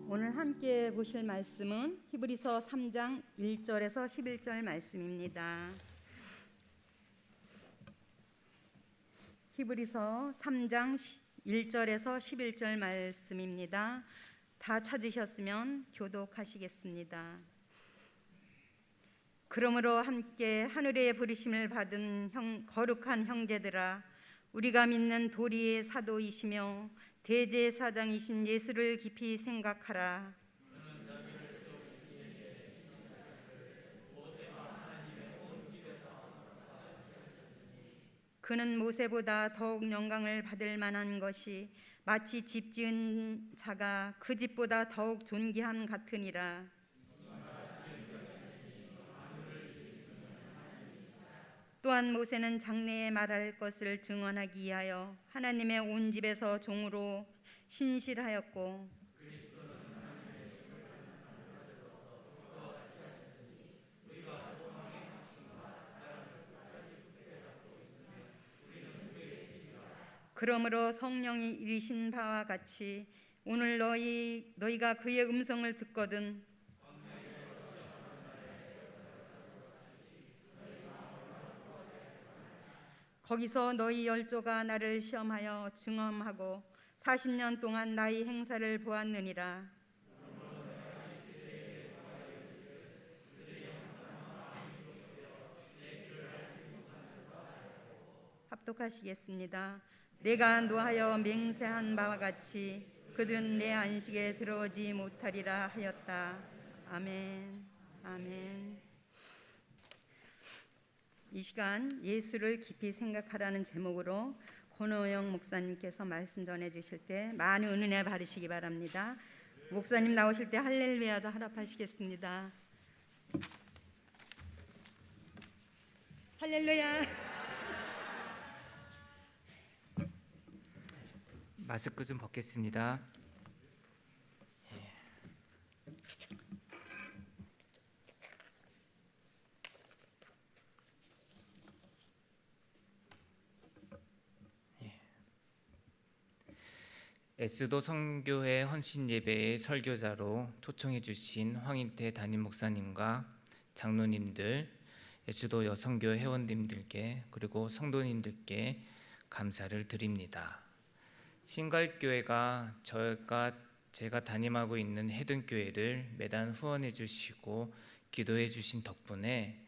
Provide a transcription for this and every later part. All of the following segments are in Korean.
오늘 함께 보실 말씀은 히브리서 3장 1절에서 11절 말씀입니다. 히브리서 3장 1절에서 11절 말씀입니다. 다 찾으셨으면 교독하시겠습니다. 그러므로 함께 하늘의 부르심을 받은 거룩한 형제들아, 우리가 믿는 도리의 사도이시며 대제사장이신 예수를 깊이 생각하라. 그는 모세보다 더욱 영광을 받을 만한 것이 마치 집 지은 자가 그 집보다 더욱 존귀함 같으니라. 또한 모세는 장래에 말할 것을 증언하기 위하여 하나님의 온 집에서 종으로 신실하였고, 그러므로 성령이 이르신 바와 같이 오늘 너희가 그의 음성을 듣거든 거기서 너희 열조가 나를 시험하여 증언하고 40년 동안 나의 행사를 보았느니라. 합독하시겠습니다. 내가 노하여 맹세한 바와 같이 그들은 내 안식에 들어오지 못하리라 하였다. 아멘. 아멘. 이 시간 예수를 깊이 생각하라는 제목으로 권호영 목사님께서 말씀 전해 주실 때 많은 은혜 받으시기 바랍니다. 목사님 나오실 때 할렐루야도 하랍하시겠습니다. 할렐루야. 마스크 좀 벗겠습니다. 에스도 성교회 헌신 예배의 설교자로 초청해 주신 황인태 담임 목사님과 장로님들, 에스도 여성교 회원님들께 그리고 성도님들께 감사를 드립니다. 신갈교회가 제가 담임하고 있는 해등교회를 매달 후원해 주시고 기도해 주신 덕분에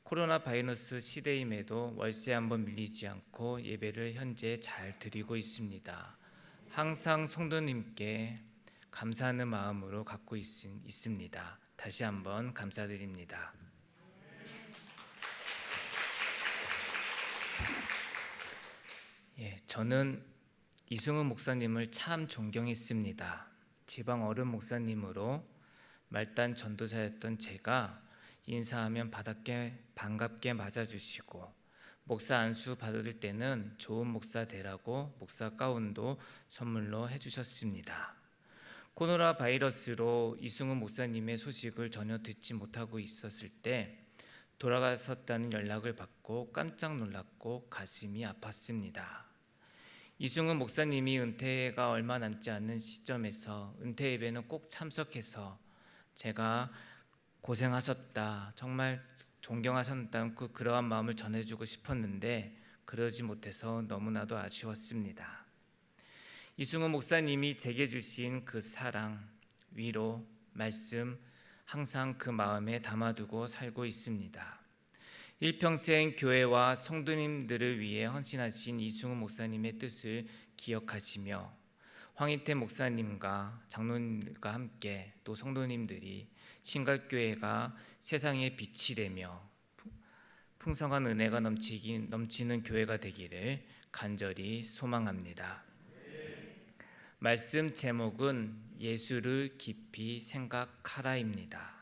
코로나 바이러스 시대임에도 월세 한번 밀리지 않고 예배를 현재 잘 드리고 있습니다. 항상 성도님께 감사하는 마음으로 갖고 있습니다. 다시 한번 감사드립니다. 저는 이승훈 목사님을 참 존경했습니다. 지방 어른 목사님으로 말단 전도사였던 제가 인사하면 반갑게 맞아주시고 목사 안수 받을 때는 좋은 목사 되라고 목사 가운도 선물로 해주셨습니다. 코로나 바이러스로 이승훈 목사님의 소식을 전혀 듣지 못하고 있었을 때 돌아가셨다는 연락을 받고 깜짝 놀랐고 가슴이 아팠습니다. 이승훈 목사님이 은퇴가 얼마 남지 않은 시점에서 은퇴 예배는 꼭 참석해서 제가 고생하셨다, 정말 존경하셨다는 그러한 마음을 전해주고 싶었는데 그러지 못해서 너무나도 아쉬웠습니다. 이승훈 목사님이 제게 주신 그 사랑, 위로, 말씀 항상 그 마음에 담아두고 살고 있습니다. 일평생 교회와 성도님들을 위해 헌신하신 이승훈 목사님의 뜻을 기억하시며 황인태 목사님과 장로님과 함께 또 성도님들이 신갈교회가 세상의 빛이 되며 풍성한 은혜가 넘치는 교회가 되기를 간절히 소망합니다. 말씀 제목은 예수를 깊이 생각하라입니다.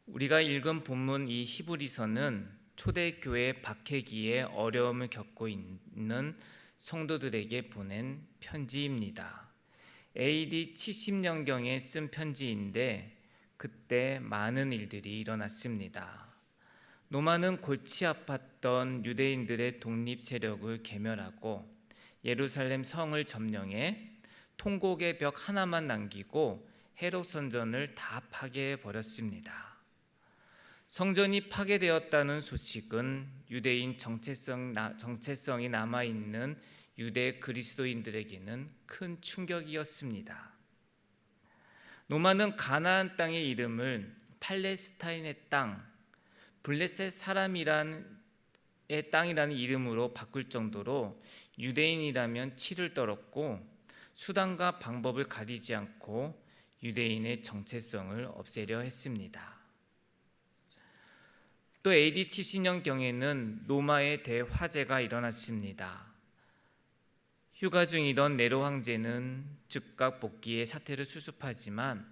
우리가 읽은 본문 이 히브리서는 초대교회 박해기에 어려움을 겪고 있는 성도들에게 보낸 편지입니다. AD 70년경에 쓴 편지인데 그때 많은 일들이 일어났습니다. 로마는 골치 아팠던 유대인들의 독립 세력을 괴멸하고 예루살렘 성을 점령해 통곡의 벽 하나만 남기고 헤롯 성전을 다 파괴해 버렸습니다. 성전이 파괴되었다는 소식은 유대인 정체성이 남아있는 유대 그리스도인들에게는 큰 충격이었습니다. 로마는 가나안 땅의 이름을 팔레스타인의 땅, 블레셋 사람이란의 땅이라는 이름으로 바꿀 정도로 유대인이라면 치를 떨었고 수단과 방법을 가리지 않고 유대인의 정체성을 없애려 했습니다. 또 AD 70년경에는 로마의 대화재가 일어났습니다. 휴가 중이던 네로 황제는 즉각 복귀의 사태를 수습하지만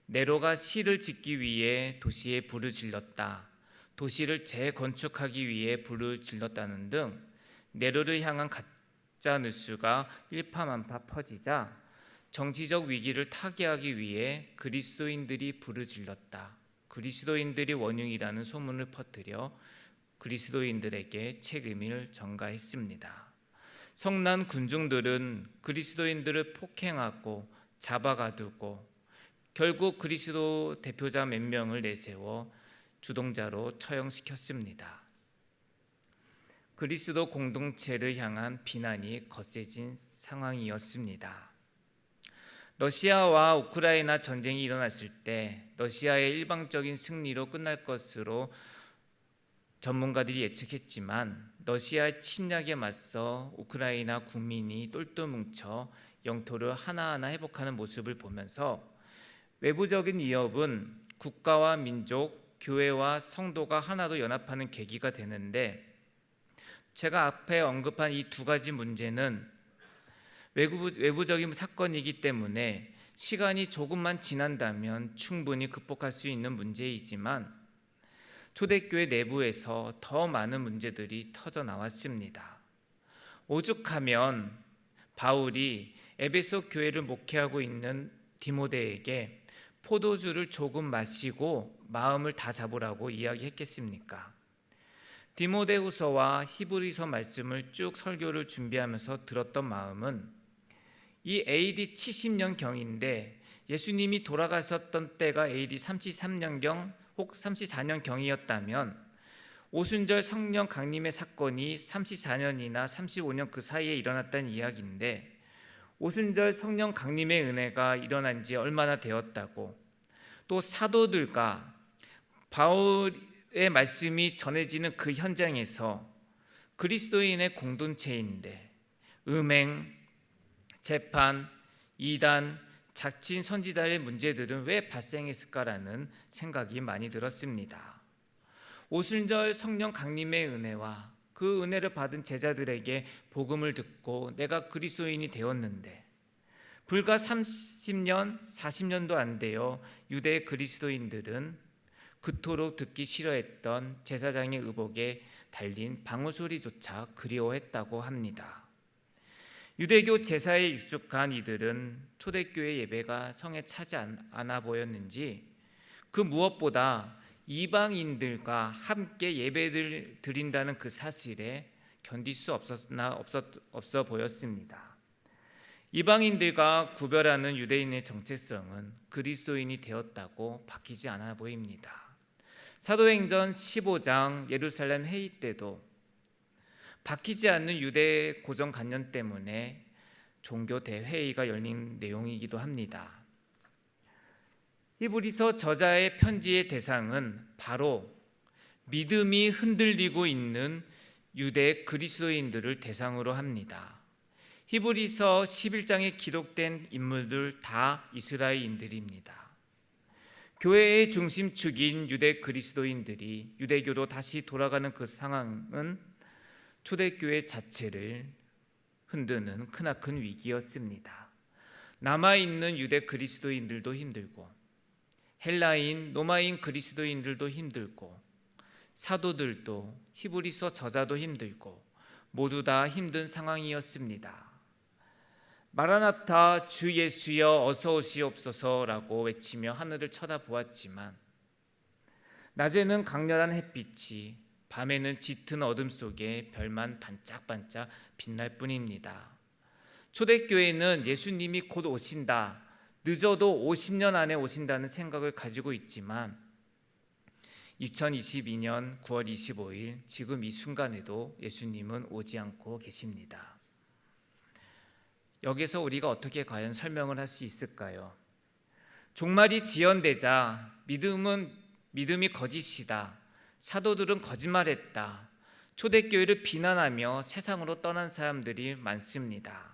네로가 시를 짓기 위해 도시에 불을 질렀다, 도시를 재건축하기 위해 불을 질렀다는 등 네로를 향한 가짜 뉴스가 일파만파 퍼지자 정치적 위기를 타개하기 위해 그리스도인들이 불을 질렀다, 그리스도인들이 원흉이라는 소문을 퍼뜨려 그리스도인들에게 책임을 전가했습니다. 성난 군중들은 그리스도인들을 폭행하고 잡아가두고 결국 그리스도 대표자 몇 명을 내세워 주동자로 처형시켰습니다. 그리스도 공동체를 향한 비난이 거세진 상황이었습니다. 러시아와 우크라이나 전쟁이 일어났을 때 러시아의 일방적인 승리로 끝날 것으로 전문가들이 예측했지만 러시아의 침략에 맞서 우크라이나 국민이 똘똘 뭉쳐 영토를 하나하나 회복하는 모습을 보면서 외부적인 위협은 국가와 민족, 교회와 성도가 하나로 연합하는 계기가 되는데, 제가 앞에 언급한 이 두 가지 문제는 외부적인 사건이기 때문에 시간이 조금만 지난다면 충분히 극복할 수 있는 문제이지만 초대교회 내부에서 더 많은 문제들이 터져 나왔습니다. 오죽하면 바울이 에베소 교회를 목회하고 있는 디모데에게 포도주를 조금 마시고 마음을 다 잡으라고 이야기했겠습니까? 디모데후서와 히브리서 말씀을 쭉 설교를 준비하면서 들었던 마음은 이 AD 70년경인데 예수님이 돌아가셨던 때가 AD 33년경 혹 34년경이었다면 오순절 성령 강림의 사건이 34년이나 35년 그 사이에 일어났다는 이야기인데, 오순절 성령 강림의 은혜가 일어난 지 얼마나 되었다고, 또 사도들과 바울의 말씀이 전해지는 그 현장에서 그리스도인의 공동체인데 음행, 재판, 이단, 자칭 선지자의 문제들은 왜 발생했을까라는 생각이 많이 들었습니다. 오순절 성령 강림의 은혜와 그 은혜를 받은 제자들에게 복음을 듣고 내가 그리스도인이 되었는데, 불과 30년, 40년도 안 되어 유대 그리스도인들은 그토록 듣기 싫어했던 제사장의 의복에 달린 방울소리조차 그리워했다고 합니다. 유대교 제사에 익숙한 이들은 초대교회 예배가 성에 차지 않아 보였는지 그 무엇보다 이방인들과 함께 예배를 드린다는 그 사실에 견딜 수 없어 보였습니다. 이방인들과 구별하는 유대인의 정체성은 그리스도인이 되었다고 바뀌지 않아 보입니다. 사도행전 15장 예루살렘 회의 때도 바뀌지 않는 유대 고정관념 때문에 종교 대회의가 열린 내용이기도 합니다. 히브리서 저자의 편지의 대상은 바로 믿음이 흔들리고 있는 유대 그리스도인들을 대상으로 합니다. 히브리서 11장에 기록된 인물들 다 이스라엘인들입니다. 교회의 중심축인 유대 그리스도인들이 유대교로 다시 돌아가는 그 상황은 초대교회 자체를 흔드는 크나큰 위기였습니다. 남아있는 유대 그리스도인들도 힘들고 헬라인, 로마인 그리스도인들도 힘들고 사도들도 히브리서 저자도 힘들고 모두 다 힘든 상황이었습니다. 마라나타 주 예수여 어서 오시옵소서라고 외치며 하늘을 쳐다보았지만 낮에는 강렬한 햇빛이, 밤에는 짙은 어둠 속에 별만 반짝반짝 빛날 뿐입니다. 초대교회는 예수님이 곧 오신다, 늦어도 50년 안에 오신다는 생각을 가지고 있지만 2022년 9월 25일 지금 이 순간에도 예수님은 오지 않고 계십니다. 여기서 우리가 어떻게 과연 설명을 할 수 있을까요? 종말이 지연되자 믿음이 거짓이다, 사도들은 거짓말했다, 초대교회를 비난하며 세상으로 떠난 사람들이 많습니다.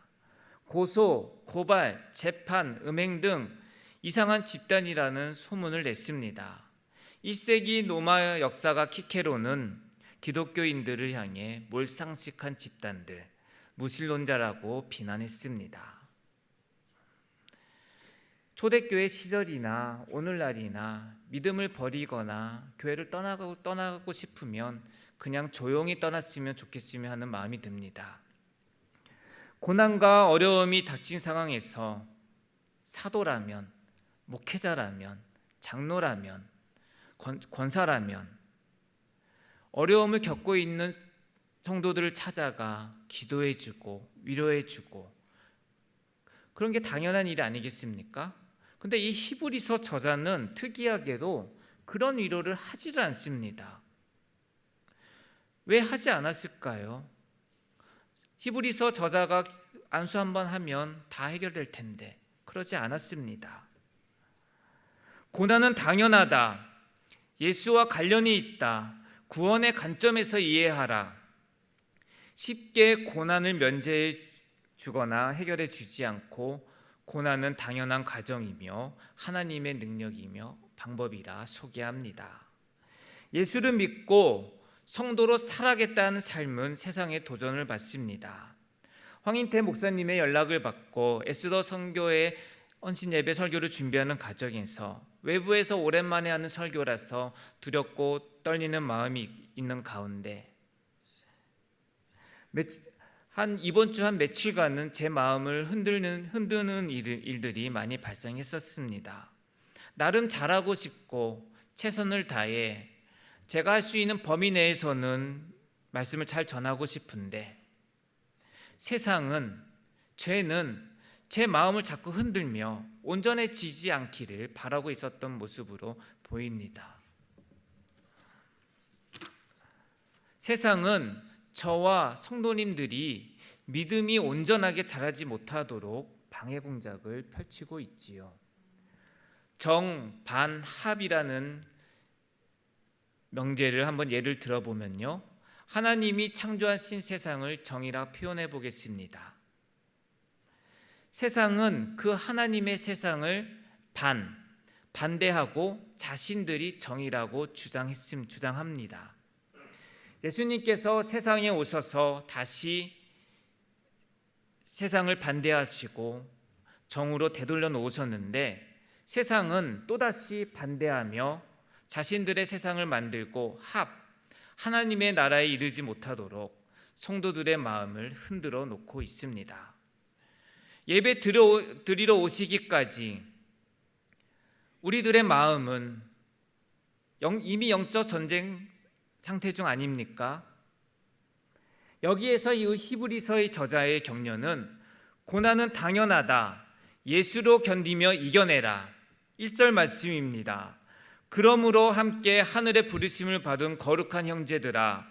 고소, 고발, 재판, 음행 등 이상한 집단이라는 소문을 냈습니다. 1세기 로마 역사가 키케로는 기독교인들을 향해 몰상식한 집단들, 무신론자라고 비난했습니다. 초대교회 시절이나 오늘날이나 믿음을 버리거나 교회를 떠나고 싶으면 그냥 조용히 떠났으면 좋겠으면 하는 마음이 듭니다. 고난과 어려움이 닥친 상황에서 사도라면, 목회자라면, 장로라면, 권사라면 어려움을 겪고 있는 성도들을 찾아가 기도해주고 위로해주고 그런 게 당연한 일이 아니겠습니까? 근데 이 히브리서 저자는 특이하게도 그런 위로를 하지를 않습니다. 왜 하지 않았을까요? 히브리서 저자가 안수 한번 하면 다 해결될 텐데 그러지 않았습니다. 고난은 당연하다, 예수와 관련이 있다, 구원의 관점에서 이해하라, 쉽게 고난을 면제해 주거나 해결해 주지 않고 고난은 당연한 과정이며 하나님의 능력이며 방법이라 소개합니다. 예수를 믿고 성도로 살아가겠다는 삶은 세상에 도전을 받습니다. 황인태 목사님의 연락을 받고 에스더 선교회 헌신 예배 설교를 준비하는 과정에서 외부에서 오랜만에 하는 설교라서 두렵고 떨리는 마음이 있는 가운데 이번 주 한 며칠간은 제 마음을 흔드는 일들이 많이 발생했었습니다. 나름 잘하고 싶고 최선을 다해 제가 할 수 있는 범위 내에서는 말씀을 잘 전하고 싶은데 세상은, 죄는 제 마음을 자꾸 흔들며 온전해지지 않기를 바라고 있었던 모습으로 보입니다. 세상은 저와 성도님들이 믿음이 온전하게 자라지 못하도록 방해 공작을 펼치고 있지요. 정반합이라는 명제를 한번 예를 들어보면요, 하나님이 창조하신 세상을 정의라 표현해 보겠습니다. 세상은 그 하나님의 세상을 반대하고 자신들이 정의라고 주장합니다. 예수님께서 세상에 오셔서 다시 세상을 반대하시고 정으로 되돌려 놓으셨는데 세상은 또다시 반대하며 자신들의 세상을 만들고 하나님의 나라에 이르지 못하도록 성도들의 마음을 흔들어 놓고 있습니다. 예배 드리러 오시기까지 우리들의 마음은 이미 영적 전쟁 상태 중 아닙니까? 여기에서 이 히브리서의 저자의 격려는 고난은 당연하다, 예수로 견디며 이겨내라, 1절 말씀입니다. 그러므로 함께 하늘의 부르심을 받은 거룩한 형제들아,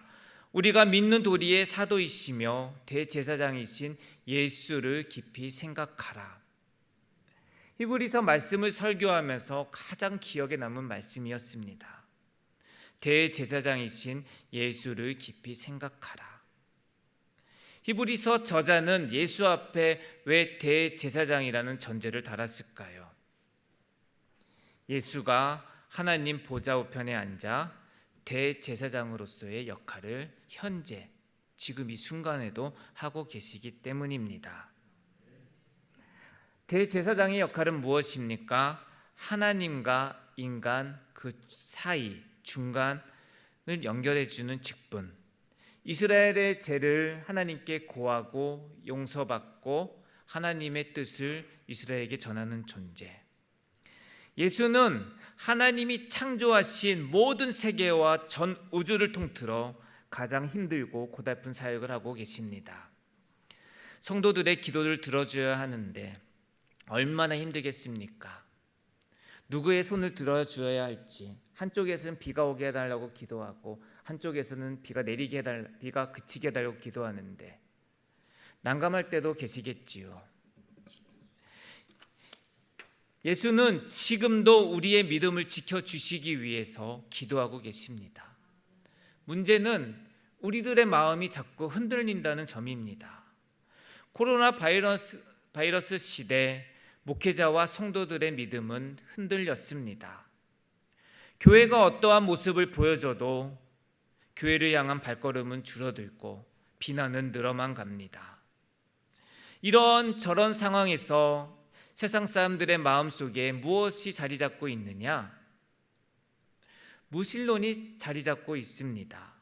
우리가 믿는 도리의 사도이시며 대제사장이신 예수를 깊이 생각하라. 히브리서 말씀을 설교하면서 가장 기억에 남은 말씀이었습니다. 대제사장이신 예수를 깊이 생각하라. 히브리서 저자는 예수 앞에 왜 대제사장이라는 전제를 달았을까요? 예수가 하나님 보좌 우편에 앉아 대제사장으로서의 역할을 현재 지금 이 순간에도 하고 계시기 때문입니다. 대제사장의 역할은 무엇입니까? 하나님과 인간 그 사이 중간을 연결해 주는 직분, 이스라엘의 죄를 하나님께 고하고 용서받고 하나님의 뜻을 이스라엘에게 전하는 존재. 예수는 하나님이 창조하신 모든 세계와 전 우주를 통틀어 가장 힘들고 고달픈 사역을 하고 계십니다. 성도들의 기도를 들어줘야 하는데 얼마나 힘들겠습니까? 누구의 손을 들어줘야 할지, 한쪽에서는 비가 오게 해달라고 기도하고 한쪽에서는 비가 그치게 해달라고 기도하는데 난감할 때도 계시겠지요. 예수는 지금도 우리의 믿음을 지켜주시기 위해서 기도하고 계십니다. 문제는 우리들의 마음이 자꾸 흔들린다는 점입니다. 코로나 바이러스 시대 목회자와 성도들의 믿음은 흔들렸습니다. 교회가 어떠한 모습을 보여줘도 교회를 향한 발걸음은 줄어들고 비난은 늘어만 갑니다. 이런 저런 상황에서 세상 사람들의 마음속에 무엇이 자리 잡고 있느냐? 무신론이 자리 잡고 있습니다.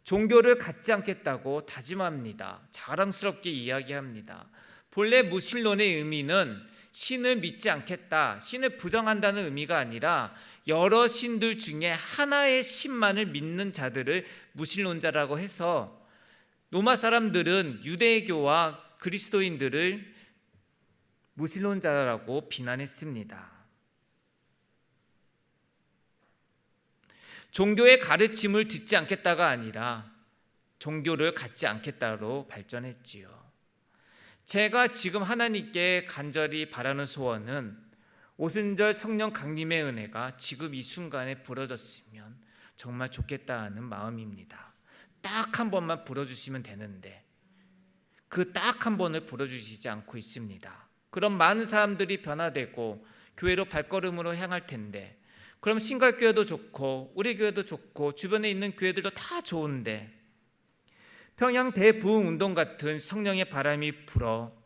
종교를 갖지 않겠다고 다짐합니다. 자랑스럽게 이야기합니다. 본래 무신론의 의미는 신을 믿지 않겠다, 신을 부정한다는 의미가 아니라 여러 신들 중에 하나의 신만을 믿는 자들을 무신론자라고 해서 로마 사람들은 유대교와 그리스도인들을 무신론자라고 비난했습니다. 종교의 가르침을 듣지 않겠다가 아니라 종교를 갖지 않겠다로 발전했지요. 제가 지금 하나님께 간절히 바라는 소원은 오순절 성령 강림의 은혜가 지금 이 순간에 부러졌으면 정말 좋겠다 하는 마음입니다. 딱 한 번만 불어주시면 되는데 그 딱 한 번을 불어주시지 않고 있습니다. 그럼 많은 사람들이 변화되고 교회로 발걸음으로 향할 텐데, 그럼 신갈교회도 좋고 우리 교회도 좋고 주변에 있는 교회들도 다 좋은데 평양 대부흥운동 같은 성령의 바람이 불어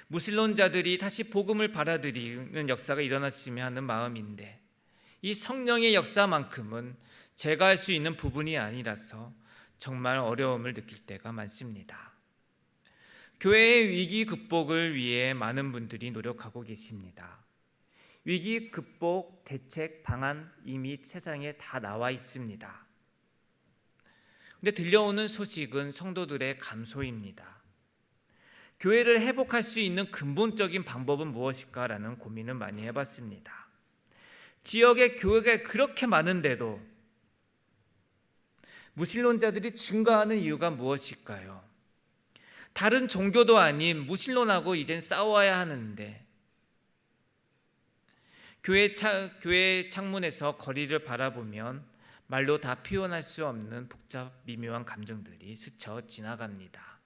무신론자들이 다시 복음을 받아들이는 역사가 일어났으면 하는 마음인데, 이 성령의 역사만큼은 제가 할 수 있는 부분이 아니라서 정말 어려움을 느낄 때가 많습니다. 교회의 위기 극복을 위해 많은 분들이 노력하고 계십니다. 위기 극복 대책 방안 이미 세상에 다 나와 있습니다. 근데 들려오는 소식은 성도들의 감소입니다. 교회를 회복할 수 있는 근본적인 방법은 무엇일까라는 고민을 많이 해봤습니다. 지역에 교회가 그렇게 많은데도 무신론자들이 증가하는 이유가 무엇일까요? 다른 종교도 아닌 무신론하고 이젠 싸워야 하는데 교회 창문에서 거리를 바라보면 말로 다 표현할 수 없는 복잡 미묘한 감정들이 스쳐 지나갑니다.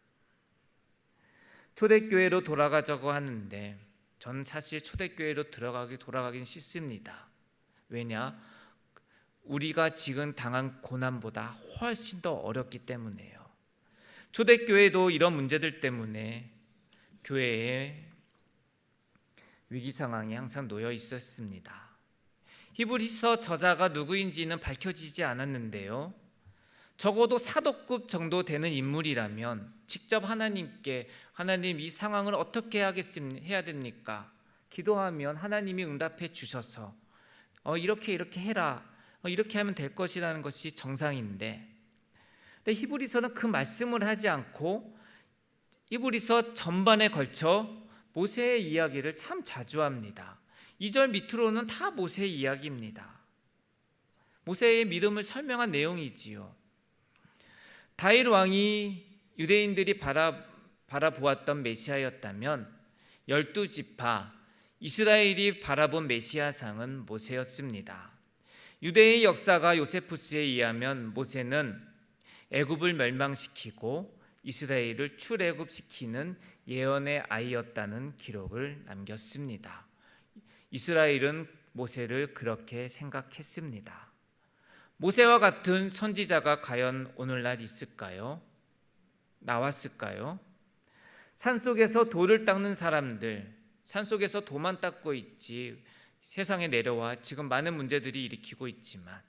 초대교회로 돌아가자고 하는데 저는 사실 초대교회로 돌아가긴 싫습니다. 왜냐? 우리가 지금 당한 고난보다 훨씬 더 어렵기 때문에요. 초대교회도 이런 문제들 때문에 교회에 위기 상황에 항상 놓여 있었습니다. 히브리서 저자가 누구인지는 밝혀지지 않았는데요. 적어도 사도급 정도 되는 인물이라면 직접 하나님께 하나님 이 상황을 어떻게 해야 됩니까? 기도하면 하나님이 응답해 주셔서 이렇게 해라, 이렇게 하면 될 것이라는 것이 정상인데, 근데 히브리서는 그 말씀을 하지 않고 히브리서 전반에 걸쳐 모세의 이야기를 참 자주 합니다. 2절 밑으로는 다 모세의 이야기입니다. 모세의 믿음을 설명한 내용이지요. 다윗 왕이 유대인들이 바라보았던 메시아였다면 12지파 이스라엘이 바라본 메시아상은 모세였습니다. 유대의 역사가 요세푸스에 의하면 모세는 애굽을 멸망시키고 이스라엘을 출애굽시키는 예언의 아이였다는 기록을 남겼습니다. 이스라엘은 모세를 그렇게 생각했습니다. 모세와 같은 선지자가 과연 오늘날 있을까요? 나왔을까요? 산속에서 돌을 닦는 사람들, 산속에서 돌만 닦고 있지 세상에 내려와 지금 많은 문제들이 일으키고 있지만,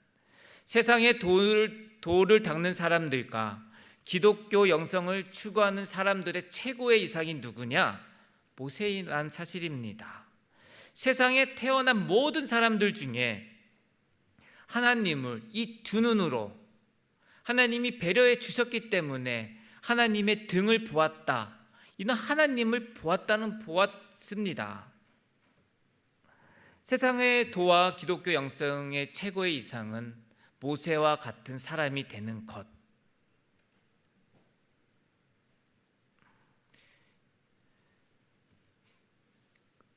세상에 돌을 닦는 사람들과 기독교 영성을 추구하는 사람들의 최고의 이상이 누구냐? 모세라는 사실입니다. 세상에 태어난 모든 사람들 중에 하나님을 이 두 눈으로 하나님이 배려해 주셨기 때문에 하나님의 등을 보았다, 이는 하나님을 보았습니다. 세상의 도와 기독교 영성의 최고의 이상은 모세와 같은 사람이 되는 것.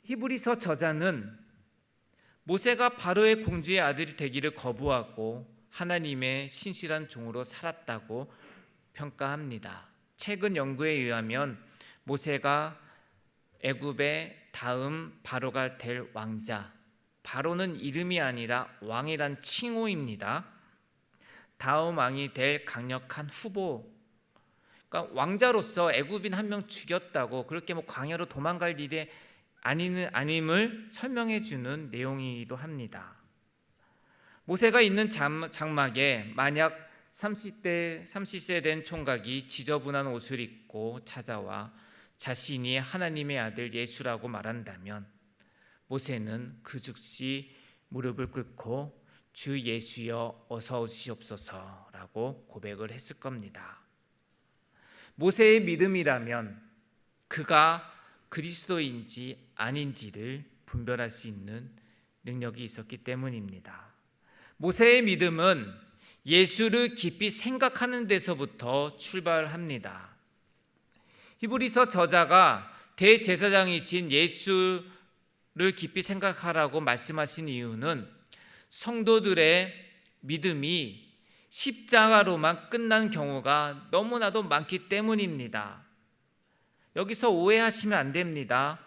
히브리서 저자는 모세가 바로의 공주의 아들이 되기를 거부하고 하나님의 신실한 종으로 살았다고 평가합니다. 최근 연구에 의하면 모세가 애굽의 다음 바로가 될 왕자, 바로는 이름이 아니라 왕이란 칭호입니다. 다음 왕이 될 강력한 후보, 그러니까 왕자로서 애굽인 한 명 죽였다고 그렇게 광야로 도망갈 일이 아님을 설명해 주는 내용이기도 합니다. 모세가 있는 장막에 만약 30세 된 총각이 지저분한 옷을 입고 찾아와 자신이 하나님의 아들 예수라고 말한다면 모세는 그 즉시 무릎을 꿇고 주 예수여 어서 오시옵소서라고 고백을 했을 겁니다. 모세의 믿음이라면 그가 그리스도인지 아닌지를 분별할 수 있는 능력이 있었기 때문입니다. 모세의 믿음은 예수를 깊이 생각하는 데서부터 출발합니다. 히브리서 저자가 대제사장이신 예수를 깊이 생각하라고 말씀하신 이유는 성도들의 믿음이 십자가로만 끝난 경우가 너무나도 많기 때문입니다. 여기서 오해하시면 안 됩니다.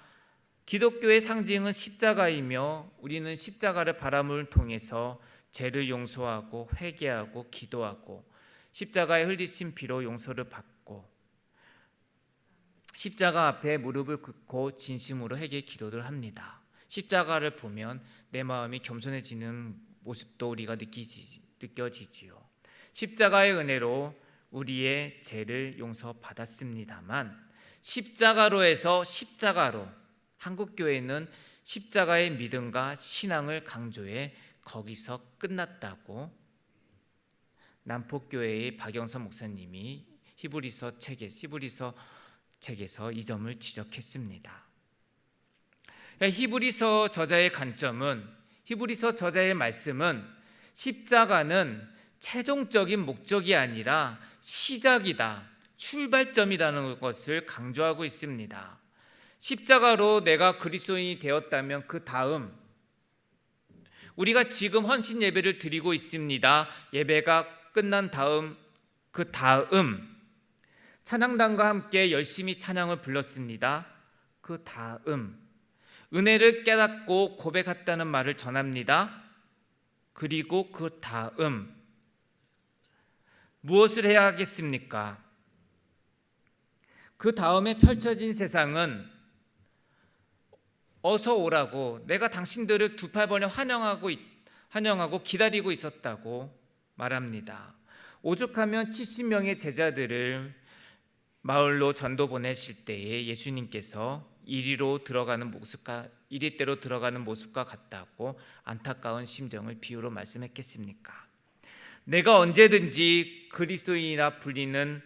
기독교의 상징은 십자가이며 우리는 십자가를 바람을 통해서 죄를 용서하고 회개하고 기도하고 십자가에 흘리신 피로 용서를 받고 십자가 앞에 무릎을 꿇고 진심으로 회개 기도를 합니다. 십자가를 보면 내 마음이 겸손해지는 모습도 우리가 느껴지지요. 십자가의 은혜로 우리의 죄를 용서받았습니다만 십자가로 해서 십자가로 한국교회는 십자가의 믿음과 신앙을 강조해 거기서 끝났다고 남포교회의 박영선 목사님이 히브리서 책에서 이 점을 지적했습니다. 히브리서 저자의 관점은, 히브리서 저자의 말씀은 십자가는 최종적인 목적이 아니라 시작이다, 출발점이라는 것을 강조하고 있습니다. 십자가로 내가 그리스도인이 되었다면 그 다음, 우리가 지금 헌신 예배를 드리고 있습니다. 예배가 끝난 다음, 그 다음 찬양단과 함께 열심히 찬양을 불렀습니다. 그 다음 은혜를 깨닫고 고백했다는 말을 전합니다. 그리고 그 다음 무엇을 해야 하겠습니까? 그 다음에 펼쳐진 세상은 어서 오라고, 내가 당신들을 두 팔 벌려 환영하고 기다리고 있었다고 말합니다. 오죽하면 70명의 제자들을 마을로 전도 보내실 때에 예수님께서 이리대로 들어가는 모습과 같다고 안타까운 심정을 비유로 말씀했겠습니까? 내가 언제든지 그리스도인이라 불리는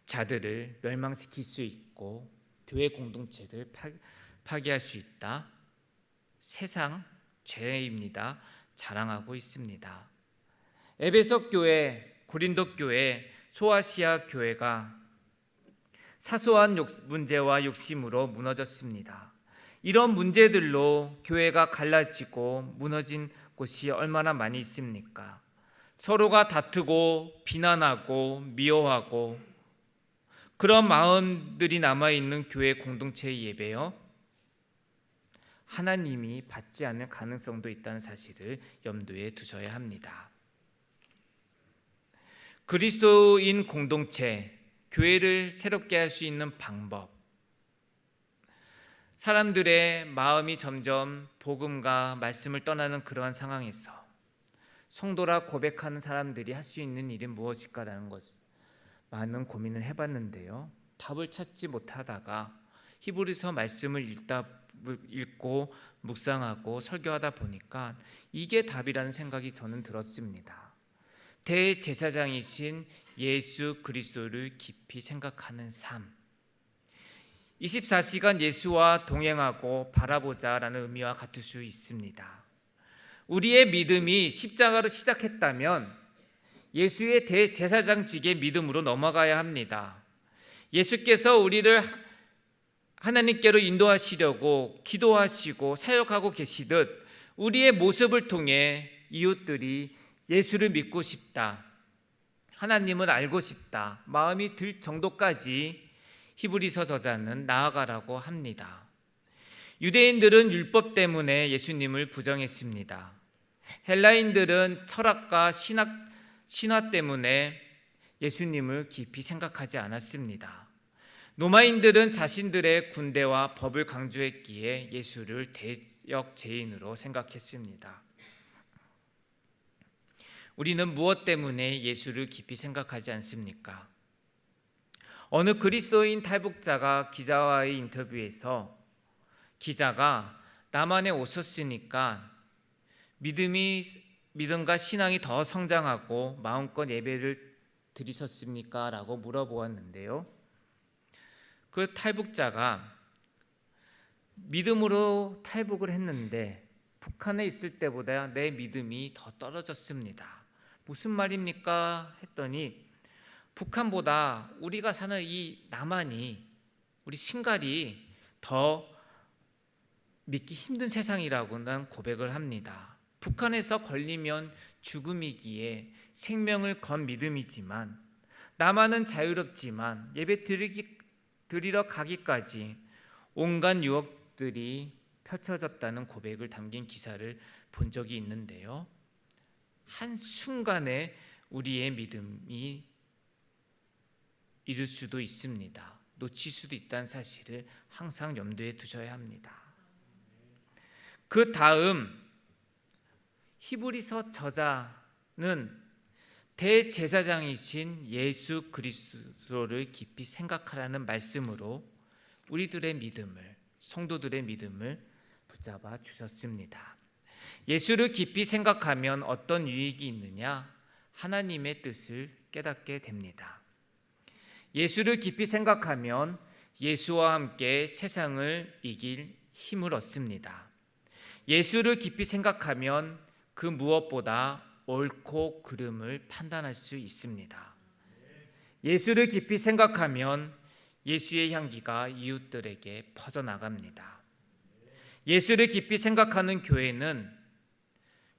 자들을 멸망시킬 수 있고 교회 공동체를 파괴할 수 있다. 세상 죄입니다. 자랑하고 있습니다. 에베소 교회, 고린도 교회, 소아시아 교회가 사소한 문제와 욕심으로 무너졌습니다. 이런 문제들로 교회가 갈라지고 무너진 곳이 얼마나 많이 있습니까? 서로가 다투고 비난하고 미워하고 그런 마음들이 남아있는 교회 공동체의 예배요, 하나님이 받지 않을 가능성도 있다는 사실을 염두에 두셔야 합니다. 그리스도인 공동체, 교회를 새롭게 할 수 있는 방법, 사람들의 마음이 점점 복음과 말씀을 떠나는 그러한 상황에서 성도라 고백하는 사람들이 할 수 있는 일은 무엇일까라는 것 많은 고민을 해봤는데요, 답을 찾지 못하다가 히브리서 말씀을 읽고 묵상하고 설교하다 보니까 이게 답이라는 생각이 저는 들었습니다. 대제사장이신 예수 그리스도를 깊이 생각하는 삶, 24시간 예수와 동행하고 바라보자라는 의미와 같을 수 있습니다. 우리의 믿음이 십자가로 시작했다면 예수의 대제사장직의 믿음으로 넘어가야 합니다. 예수께서 우리를 하나님께로 인도하시려고 기도하시고 사역하고 계시듯 우리의 모습을 통해 이웃들이 예수를 믿고 싶다, 하나님을 알고 싶다 마음이 들 정도까지 히브리서 저자는 나아가라고 합니다. 유대인들은 율법 때문에 예수님을 부정했습니다. 헬라인들은 철학과 신화 때문에 예수님을 깊이 생각하지 않았습니다. 로마인들은 자신들의 군대와 법을 강조했기에 예수를 대역죄인으로 생각했습니다. 우리는 무엇 때문에 예수를 깊이 생각하지 않습니까? 어느 그리스도인 탈북자가 기자와의 인터뷰에서 기자가 나만에 오셨으니까 믿음과 신앙이 더 성장하고 마음껏 예배를 드리셨습니까? 라고 물어보았는데요. 그 탈북자가 믿음으로 탈북을 했는데 북한에 있을 때보다 내 믿음이 더 떨어졌습니다. 무슨 말입니까? 했더니 북한보다 우리가 사는 이 남한이, 우리 신갈이 더 믿기 힘든 세상이라고는 고백을 합니다. 북한에서 걸리면 죽음이기에 생명을 건 믿음이지만 남한은 자유롭지만 예배 드리러 가기까지 온갖 유혹들이 펼쳐졌다는 고백을 담긴 기사를 본 적이 있는데요. 한순간에 우리의 믿음이 잃을 수도 있습니다. 놓칠 수도 있다는 사실을 항상 염두에 두셔야 합니다. 그 다음 히브리서 저자는 대제사장이신 예수 그리스도를 깊이 생각하라는 말씀으로 우리들의 믿음을, 성도들의 믿음을 붙잡아 주셨습니다. 예수를 깊이 생각하면 어떤 유익이 있느냐? 하나님의 뜻을 깨닫게 됩니다. 예수를 깊이 생각하면 예수와 함께 세상을 이길 힘을 얻습니다. 예수를 깊이 생각하면 그 무엇보다 옳고 그름을 판단할 수 있습니다. 예수를 깊이 생각하면 예수의 향기가 이웃들에게 퍼져나갑니다. 예수를 깊이 생각하는 교회는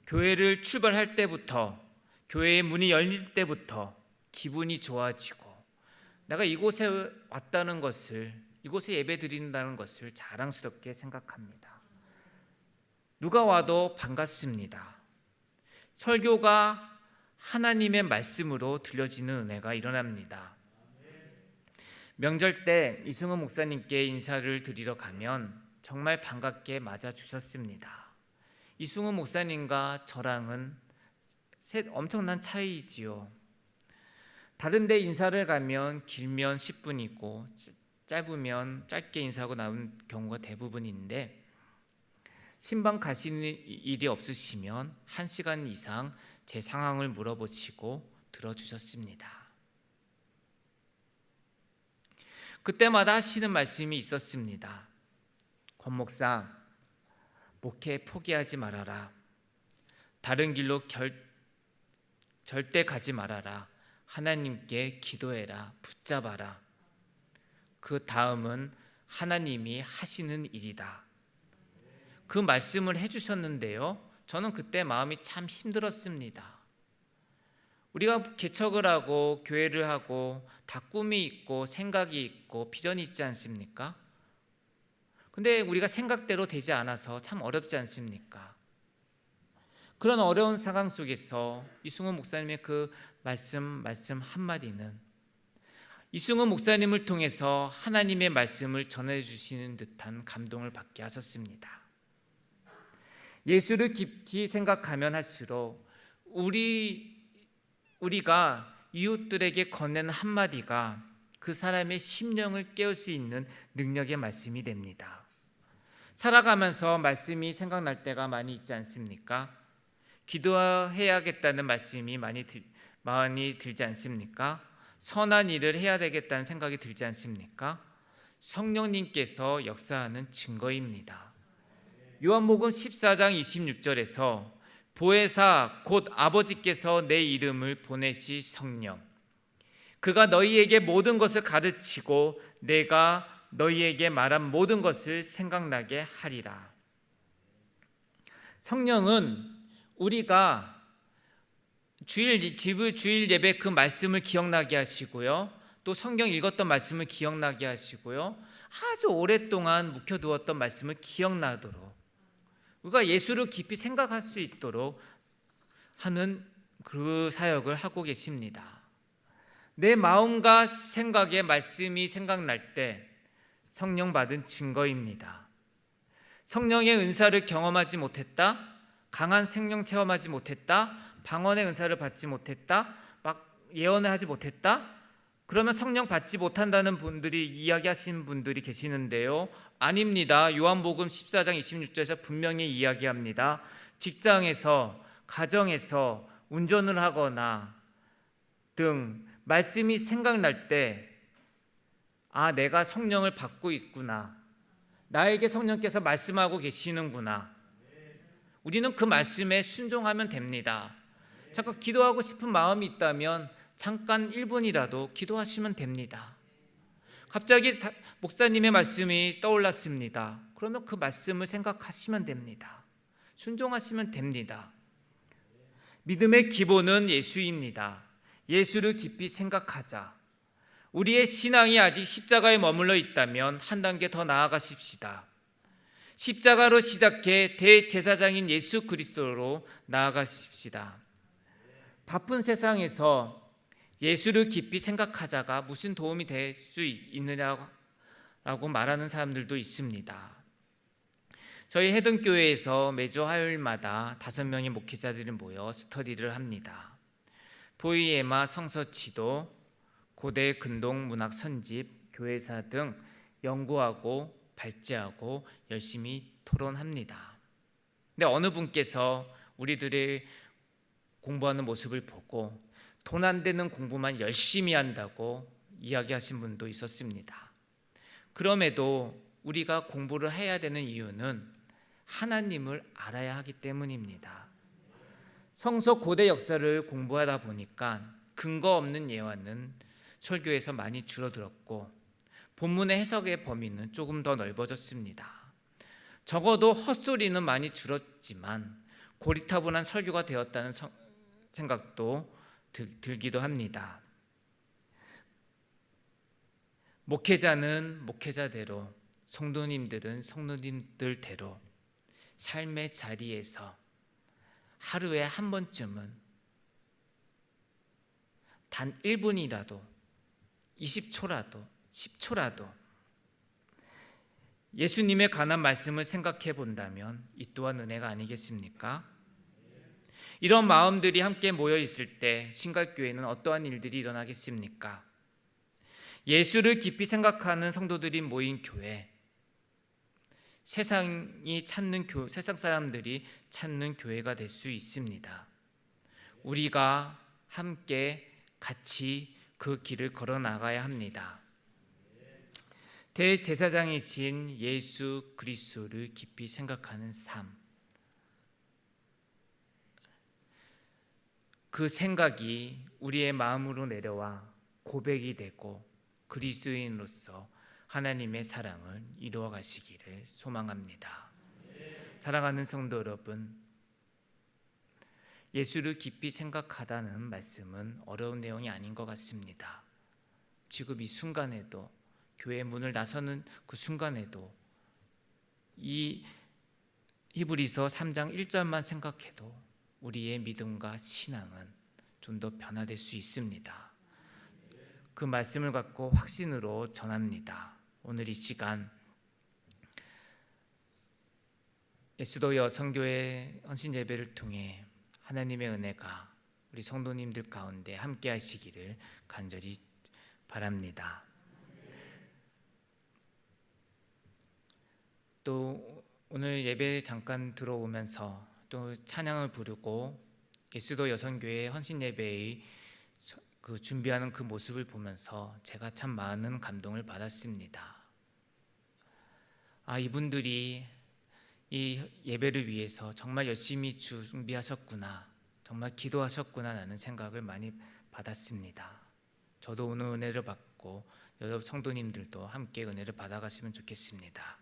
교회를 출발할 때부터, 교회의 문이 열릴 때부터 기분이 좋아지고 내가 이곳에 왔다는 것을, 이곳에 예배 드린다는 것을 자랑스럽게 생각합니다. 누가 와도 반갑습니다. 설교가 하나님의 말씀으로 들려지는 은혜가 일어납니다. 명절 때 이승우 목사님께 인사를 드리러 가면 정말 반갑게 맞아주셨습니다. 이승우 목사님과 저랑은 엄청난 차이지요. 다른 데 인사를 가면 길면 10분이고 짧으면 짧게 인사하고 나온 경우가 대부분인데 신방 가시는 일이 없으시면 1시간 이상 제 상황을 물어보시고 들어주셨습니다. 그때마다 하시는 말씀이 있었습니다. 권 목사, 목회 포기하지 말아라. 다른 길로 절대 가지 말아라. 하나님께 기도해라. 붙잡아라. 그 다음은 하나님이 하시는 일이다. 그 말씀을 해주셨는데요. 저는 그때 마음이 참 힘들었습니다. 우리가 개척을 하고 교회를 하고 다 꿈이 있고 생각이 있고 비전이 있지 않습니까? 근데 우리가 생각대로 되지 않아서 참 어렵지 않습니까? 그런 어려운 상황 속에서 이승우 목사님의 그 말씀 한마디는 이승우 목사님을 통해서 하나님의 말씀을 전해주시는 듯한 감동을 받게 하셨습니다. 예수를 깊이 생각하면 할수록 우리가 이웃들에게 건네는 한마디가 그 사람의 심령을 깨울 수 있는 능력의 말씀이 됩니다. 살아가면서 말씀이 생각날 때가 많이 있지 않습니까? 기도해야겠다는 말씀이 많이 들지 않습니까? 선한 일을 해야 되겠다는 생각이 들지 않습니까? 성령님께서 역사하는 증거입니다. 요한복음 14장 26절에서 보혜사 곧 아버지께서 내 이름을 보내실 성령, 그가 너희에게 모든 것을 가르치고 내가 너희에게 말한 모든 것을 생각나게 하리라. 성령은 우리가 주일 예배 그 말씀을 기억나게 하시고요, 또 성경 읽었던 말씀을 기억나게 하시고요, 아주 오랫동안 묵혀두었던 말씀을 기억나도록 우리가 예수를 깊이 생각할 수 있도록 하는 그 사역을 하고 계십니다. 내 마음과 생각에 말씀이 생각날 때 성령 받은 증거입니다. 성령의 은사를 경험하지 못했다, 강한 생명 체험하지 못했다, 방언의 은사를 받지 못했다, 막 예언을 하지 못했다, 그러면 성령 받지 못한다는 분들이 이야기하시는 분들이 계시는데요, 아닙니다. 요한복음 14장 26절에서 분명히 이야기합니다. 직장에서, 가정에서 운전을 하거나 등 말씀이 생각날 때, 아, 내가 성령을 받고 있구나, 나에게 성령께서 말씀하고 계시는구나, 우리는 그 말씀에 순종하면 됩니다. 잠깐 기도하고 싶은 마음이 있다면 잠깐 1분이라도 기도하시면 됩니다. 갑자기 목사님의 말씀이 떠올랐습니다. 그러면 그 말씀을 생각하시면 됩니다. 순종하시면 됩니다. 믿음의 기본은 예수입니다. 예수를 깊이 생각하자. 우리의 신앙이 아직 십자가에 머물러 있다면 한 단계 더 나아가십시다. 십자가로 시작해 대제사장인 예수 그리스도로 나아가십시다. 바쁜 세상에서 예수를 깊이 생각하자가 무슨 도움이 될 수 있느냐라고 말하는 사람들도 있습니다. 저희 해등교회에서 매주 화요일마다 5명의 목회자들이 모여 스터디를 합니다. 포이에마 성서지도, 고대 근동 문학 선집, 교회사 등 연구하고 발제하고 열심히 토론합니다. 근데 어느 분께서 우리들의 공부하는 모습을 보고 돈 안 되는 공부만 열심히 한다고 이야기하신 분도 있었습니다. 그럼에도 우리가 공부를 해야 되는 이유는 하나님을 알아야 하기 때문입니다. 성서 고대 역사를 공부하다 보니까 근거 없는 예화는 설교에서 많이 줄어들었고 본문의 해석의 범위는 조금 더 넓어졌습니다. 적어도 헛소리는 많이 줄었지만 고리타분한 설교가 되었다는 생각도 들기도 합니다. 목회자는 목회자대로, 성도님들은 성도님들대로 삶의 자리에서 하루에 한 번쯤은 단 1분이라도, 20초라도, 10초라도 예수님에 관한 말씀을 생각해 본다면 이 또한 은혜가 아니겠습니까? 이런 마음들이 함께 모여 있을 때 신갈교회는 어떠한 일들이 일어나겠습니까? 예수를 깊이 생각하는 성도들이 모인 교회, 세상 사람들이 찾는 교회가 될 수 있습니다. 우리가 함께 같이 그 길을 걸어 나가야 합니다. 대제사장이신 예수 그리스도를 깊이 생각하는 삶, 그 생각이 우리의 마음으로 내려와 고백이 되고 그리스도인으로서 하나님의 사랑을 이루어 가시기를 소망합니다. 사랑하는 성도 여러분, 예수를 깊이 생각하다는 말씀은 어려운 내용이 아닌 것 같습니다. 지금 이 순간에도, 교회 문을 나서는 그 순간에도 이 히브리서 3장 1절만 생각해도 우리의 믿음과 신앙은 좀 더 변화될 수 있습니다. 그 말씀을 갖고 확신으로 전합니다. 오늘 이 시간 예수도 여성교회 헌신 예배를 통해 하나님의 은혜가 우리 성도님들 가운데 함께 하시기를 간절히 바랍니다. 또 오늘 예배 잠깐 들어오면서 또 찬양을 부르고 예수도 여성교회 헌신 예배의 그 준비하는 그 모습을 보면서 제가 참 많은 감동을 받았습니다. 이분들이 이 예배를 위해서 정말 열심히 준비하셨구나, 정말 기도하셨구나라는 생각을 많이 받았습니다. 저도 오늘 은혜를 받고 여러분 성도님들도 함께 은혜를 받아가시면 좋겠습니다.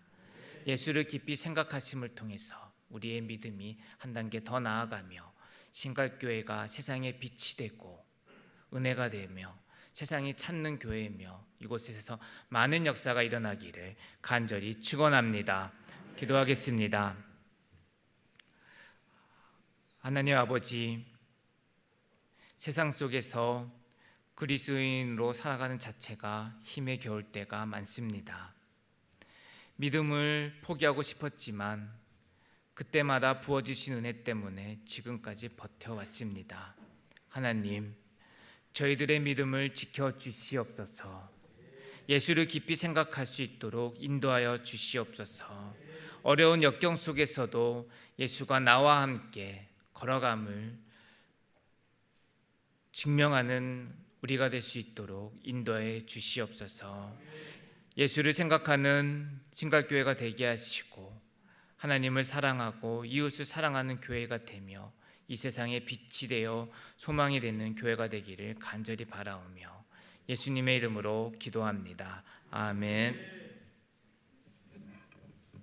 예수를 깊이 생각하심을 통해서 우리의 믿음이 한 단계 더 나아가며 신갈교회가 세상의 빛이 되고 은혜가 되며 세상이 찾는 교회이며 이곳에서 많은 역사가 일어나기를 간절히 축원합니다. 기도하겠습니다. 하나님 아버지, 세상 속에서 그리스도인으로 살아가는 자체가 힘에 겨울 때가 많습니다. 믿음을 포기하고 싶었지만 그때마다 부어주신 은혜 때문에 지금까지 버텨왔습니다. 하나님, 저희들의 믿음을 지켜주시옵소서. 예수를 깊이 생각할 수 있도록 인도하여 주시옵소서. 어려운 역경 속에서도 예수가 나와 함께 걸어감을 증명하는 우리가 될 수 있도록 인도해 주시옵소서. 예수를 생각하는 신갈교회가 되게 하시고 하나님을 사랑하고 이웃을 사랑하는 교회가 되며 이 세상의 빛이 되어 소망이 되는 교회가 되기를 간절히 바라오며 예수님의 이름으로 기도합니다. 아멘.